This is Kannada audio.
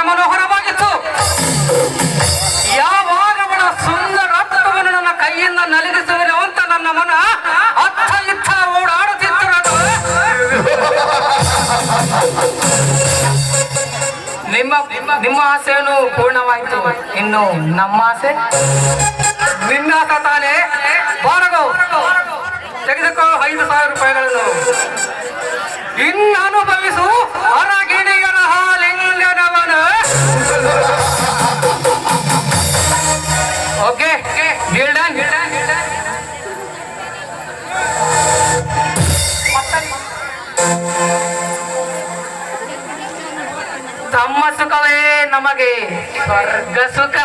ಮನೋಹರವಾಗಿತ್ತು. ಯಾವಾಗ ಅವಳ ಸುಂದರತ್ವವನ್ನು ನನ್ನ ಕೈಯಿಂದ ನಲಗಿಸುವೆನು ಅಂತ ನನ್ನ ಮನ ಅತ್ತ ಇತ್ತ ಓಡಾಡುತ್ತಿತ್ತು. ನಿಮ್ಮ ಆಸೆಯನ್ನು ಪೂರ್ಣವಾಯಿತು. ಇನ್ನು ನಮ್ಮ ಆಸೆ ವಿನ್ಯಾಸ ತಾನೇ. ಬಾರಗೋ, ತೆಗೆದುಕೋ 5,000 ರೂಪಾಯಿಗಳನ್ನು. ಇನ್ನು ಅನುಭವಿಸು ಹೊರಗಿಣಿಯರ ಹಾಲಿಂಗನವನ. ಓಕೆ, ತಮ್ಮ ಸುಖವೇ ನಮಗೆ ಸ್ವರ್ಗ ಸುಖ.